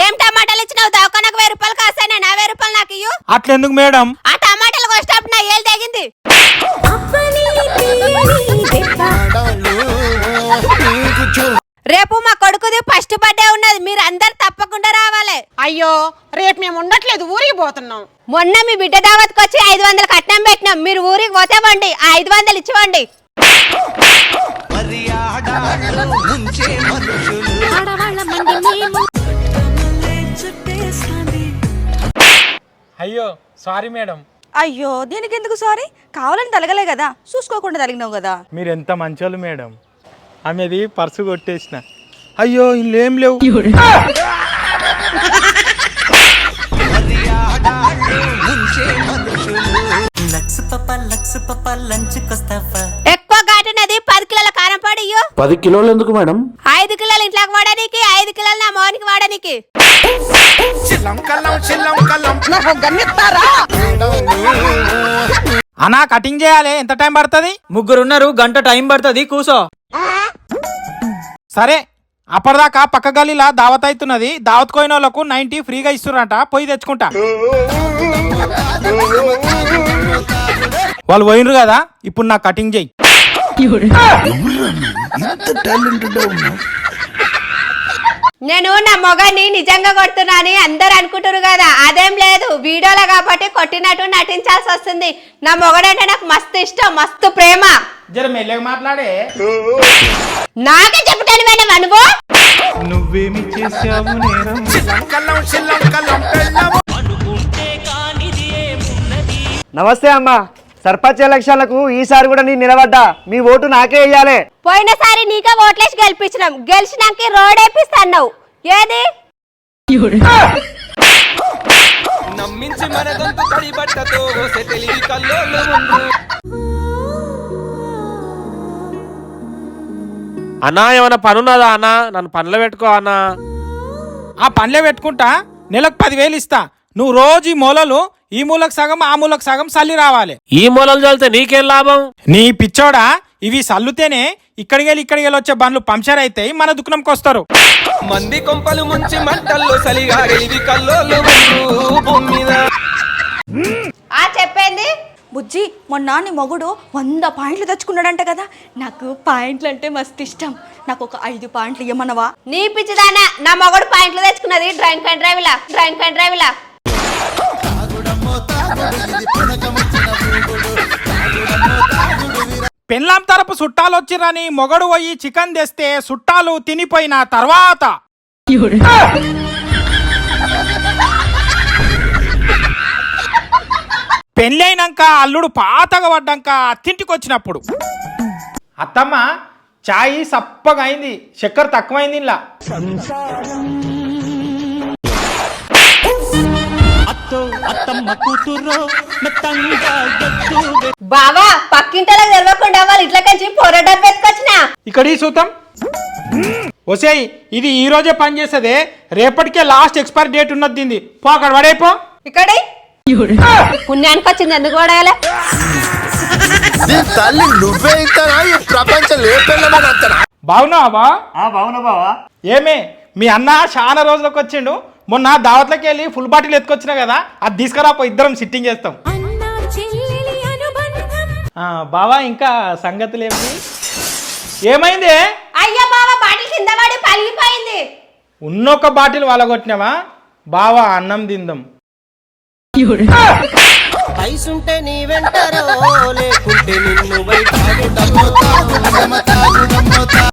ఏం టమాటాలు ఇచ్చినావు? దవాఖానకు 1000 రూపాయలు కాస్తానే, నా 1000 రూపాయలు నాకు ఇయ్యు. అట్లెందుకు మేడం? ఆ టమాటాలు కోసేటప్పుడు నా ఏళ్ళు తెగింది. రేపు మా కొడుకుది ఫస్ట్ బర్త్డే ఉన్నది, మీరు అందరు తప్పకుండా రావాలి. అయ్యో రేపు మేము ఉండట్లేదు, ఊరికి పోతున్నాం. మొన్న మీ బిడ్డ దావత్కి వచ్చి 500 కట్నం పెట్టినాం, మీరు ఊరికి పోతేవండి, ఆ 500 ఇచ్చివ్వండి. అయ్యో సారీ మేడం. అయ్యో దీనికి ఎందుకు సారీ? కావాలని తలగలే కదా, చూసుకోకుండా తలిగినావు కదా. మీరు ఎంత మంచోళ్ళు మేడం. ఆమెది పర్సు కొట్టేసిన. అయ్యో ఇల్లేం లేవు. ఎక్కువ ఘాటునది 10 కిలోల కారం పొడి. 10 కిలోలు ఎందుకు మేడం? 5 కిలోలు ఇంట్లోకి వాడడానికి, 5 కిలోలు నా మోనికి వాడడానికి. అన్నా కటింగ్ చేయాలి, ఎంత టైం పడుతుంది? 3 ఉన్నారు, గంట టైం పడుతుంది, కూసో. సరే అప్పటిదాకా పక్క గల్లీలా దావత్ అవుతున్నది, దావత్ కోయిన వాళ్ళకు 90 ఫ్రీగా ఇస్తురంట, పోయి తెచ్చుకుంటా. వాళ్ళు పోయినరు కదా, ఇప్పుడు నాకు కటింగ్ చేయి. నేను నా మొగని నిజంగా కొడుతున్నాని అందరు అనుకుంటారు కదా, అదేం లేదు, వీడియోలో కాబట్టి కొట్టినట్టు నటించాల్సి వస్తుంది. నా మొగడంటే నాకు మస్తు ఇష్టం, మస్తు ప్రేమ. జర మెల్లగా మాట్లాడే. నాకే చెప్పుతాను మేడం అనుభవ. నువ్వేమి చేసావు నేరం? నమస్తే అమ్మా, సర్పంచ్ ఎలక్షన్లకు ఈసారి కూడా నేను నిలబడ్డా, మీ ఓటు నాకే వేయాలి. పోయినసారి నీకే ఓట్లేసి గెలిపించినాం, గెలిచినాక రోడ్ వేపిస్తావు. ఏది నమ్మించి మనదంతా తడి బట్టతో తెలివి కల్లోలు ముందు. అన్నా ఏమైనా పనున్నదా అన్నా? నన్ను పనులు పెట్టుకో అన్నా. ఆ పనులే పెట్టుకుంటా, నెలకు 10,000 ఇస్తా. నువ్వు రోజు ఈ మూలలు, ఈ మూలకు సగం ఆ మూలకు సగం సల్లి రావాలి. ఈ మూలలు చల్లితే నీకేం లాభం? నీ పిచ్చోడా, ఇవి సల్లుతేనే ఇక్కడికి వచ్చే బండ్లు పంక్చర్ అయితాయి, మన దుకాణంకి వస్తారు. మంది కొంపలు ముంచి మంటల్లో సలిగా తెలివి కల్లోలు ముందు భూమి మీద. ఆ చెప్పేంది బుజ్జి, మొన్న నీ మొగుడు 100 పాయింట్లు తెచ్చుకున్నాడంట కదా, నాకు పాయింట్లు అంటే మస్తు ఇష్టం. నాకు ఒక 5 పాయింట్లు ఇవ్వమనవా? నీ పిచ్చిదానా, నా మొగడు పాయింట్లు తెచ్చుకున్నది డ్రైంక్ అండ్ డ్రైవ్ లా. పెళ్ళాం తరపు చుట్టాలు వచ్చిరని మొగడు పోయి చికెన్ తెస్తే చుట్టాలు తినిపోయిన తర్వాత పెళ్ళైనాక అల్లుడు పాతగా పడ్డాక అత్తింటికి వచ్చినప్పుడు, అత్తమ్మ చాయ్ సప్పగా అయింది, చక్కెర తక్కువైంది ఇలా. బావా పక్కింటలకు తెలవకుండా వాళ్ళు ఇట్లకెళ్ళి పొరడా పెట్టుకొచ్చినా. ఇక్కడ ఈ సూతం ఒసేయ్, ఇది ఈ రోజే పని చేసేదే, రేపటికే లాస్ట్ ఎక్స్పైరీ డేట్ ఉన్నది దీన్ని. పో అక్కడ పడైపో. ఇక్కడ పుణ్యానికి వచ్చింది, ఎందుకు పడగలే? నువ్వే ఇస్తానా ఈ ప్రపంచం బాగున్నావా? బావునా బావా? ఏమే మీ అన్న చాలా రోజులకు వచ్చిండు, మొన్న దావత్లకి వెళ్ళి ఫుల్ బాటిల్ ఎత్తుకొచ్చినా కదా, అది తీసుకురాపో, ఇద్దరం సిట్టింగ్ చేస్తాం. బావా ఇంకా సంగతులు ఏమి? ఏమైంది? అయ్యా బావా, బాటిల్ కింద పడి పలిగిపోయింది. ఉన్నొక్క బాటిల్ వాళ్ళగొట్టినావా? బావా అన్నం తిందాం. పైసుంటే నీ వెంటరో లేకుంటే